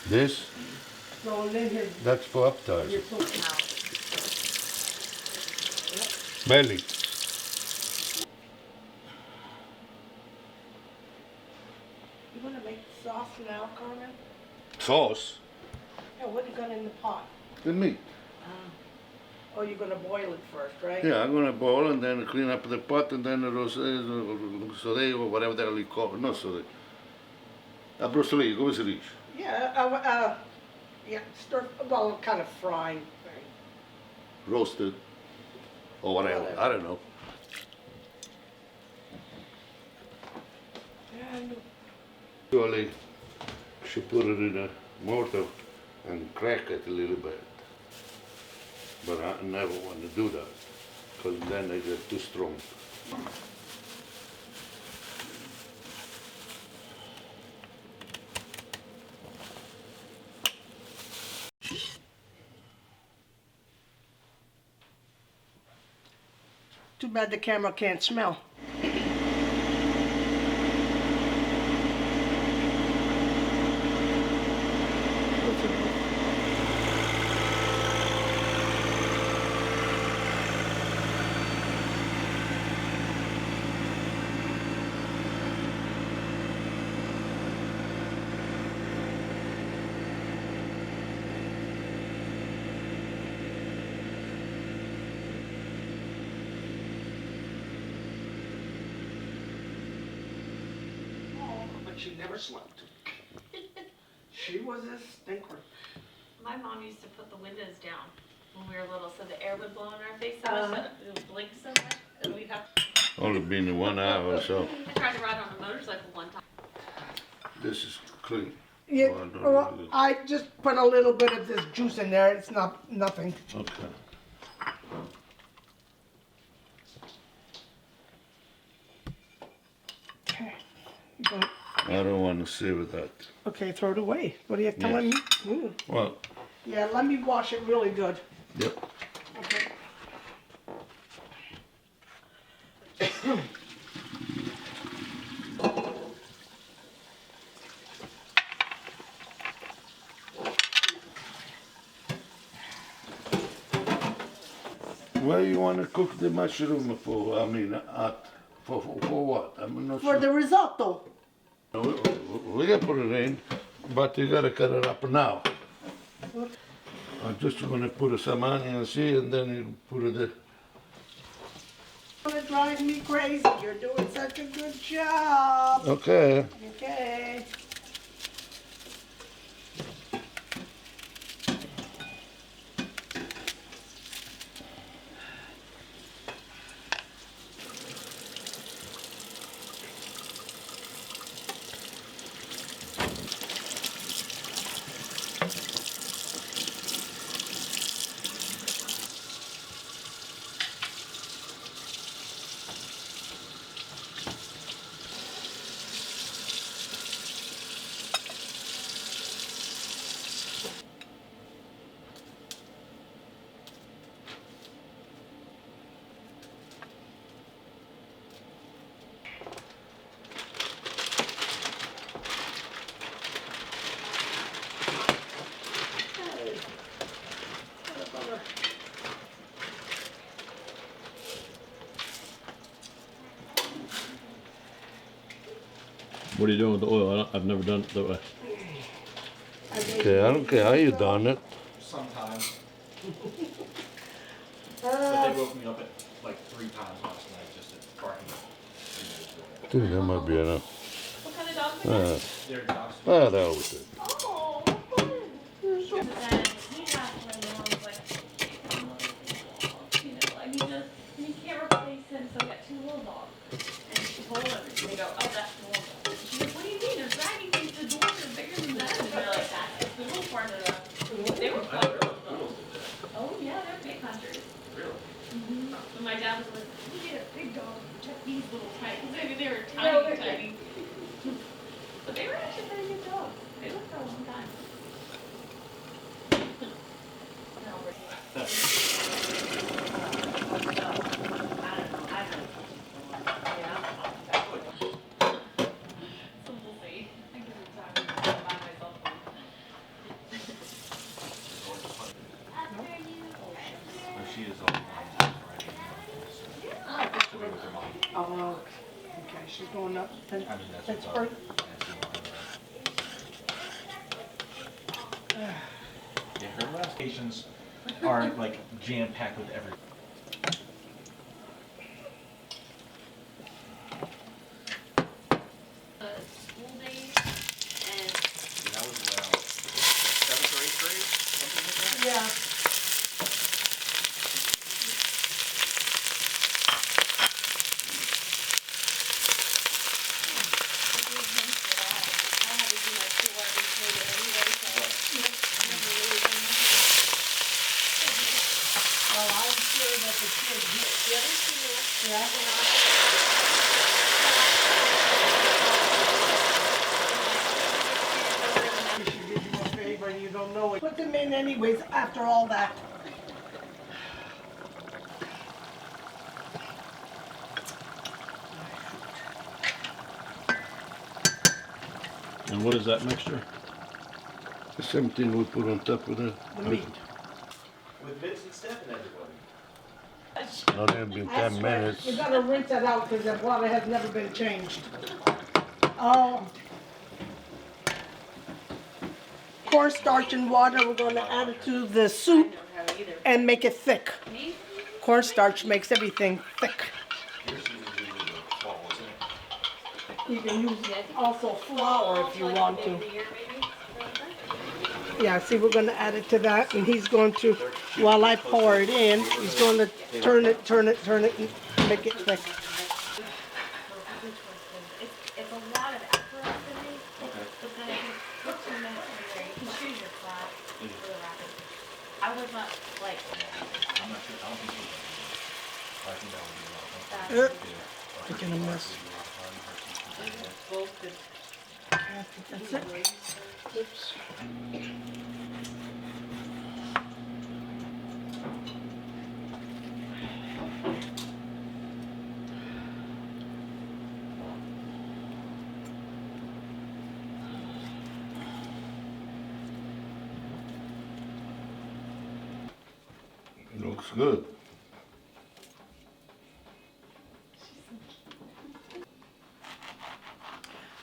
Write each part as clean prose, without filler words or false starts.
This? Going in here. That's for appetizer. You're putting out. Belly. You want to make sauce now, Carmen? Sauce? Yeah, what you got in the pot? The meat. Oh, you're going to boil it first, right? Yeah, I'm gonna boil and then clean up the pot and then sauté or whatever the hell you call it. No sauté. Abbrustolire, come si dice? Yeah, yeah, stir, well, kind of frying. Roasted. Or whatever. Whatever. I don't know. And Usually, she put it in a mortar and crack it a little bit. But I never want to do that, because then they get too strong. too bad the camera can't smell. But she never slept. She was a stinker. My mom used to put the windows down when we were little so the air would blow in our face so much that it would blink so much and we'd have Only been in 1 hour or so. I tried to ride on a motorcycle one time. This is clean. Yeah, Oh, no, well, no, no. I just put a little bit of this juice in there. It's not nothing. Okay. Okay. You gonna- I don't want to see with that. Okay, throw it away. What are you telling me? Well, Yeah, let me wash it really good. yep. Okay. Where you want to cook the mushroom for? I mean, for what? I'm not For sure. the risotto. We can put it in, but you gotta cut it up now. I'm just gonna put some onions here and then you put it. It's gonna drive me crazy. You're doing such a good job. Okay. Okay. What are you doing with the oil? I've never done it that way. Okay, I don't care how you done it. Sometimes. But they woke me up at like 3 times last night just at barking. I think that might be enough. What kind of dog is that? They're dogs. Ah, that was it. Oh, you're so. And then he got one of those like, you know, like you can't replace him, so we got 2 little dogs. And she told him, and they go, oh, that's the little dog. And she's like, what do you mean? They're dragging things to the doors are bigger than that. And they're like, that's the little part of the. They were quite little. Oh yeah, they're big hunters. Really? Mm-hmm. And my dad was like, we get a big dog, check these little tiny. They were tiny, tiny. But they were actually pretty good dogs. They looked no, then I mean, that's that's what's on. perfect. Yeah, her last stations aren't like jam-packed with every. School days and So that was around 7th or 8th grade, something like that? Yeah. I had to do my schoolwork before it anyway, so I never really done Well, I'm sure that the kids, the other two. yeah. You should do you a favor and you don't know it. Put them in anyways after all that. And what is that mixture? The same thing we put on top of the. The meat. With Vince and Steph and everybody. Not even been I 10 swear, minutes. you gotta rinse that out because that water has never been changed. Cornstarch and water, we're gonna add it to the soup and make it thick. Cornstarch makes everything thick. Here's usually the fall, isn't it? You can use also flour if you want to. Yeah, see, we're gonna add it to that, and he's going to, while I pour it in, he's going to turn it, and make it thick. It's a lot of effort for me, Okay. but then it can put 2 minutes in there. You can choose your flat for the wrapping. I was not like I'm not sure, I don't think so. I think that would be a lot. that. Making a mess. Both good. That's it. Oops. Looks good.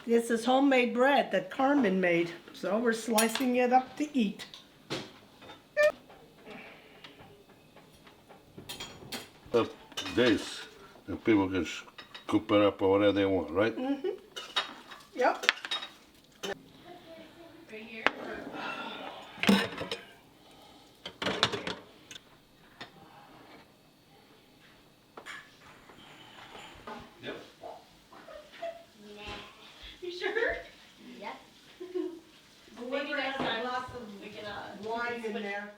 This is homemade bread that Carmen made, so we're slicing it up to eat. Up this, and people can scoop it up or whatever they want, right? Yep. Right here. Yep. You sure? Yep. Maybe next time we can Wine in there.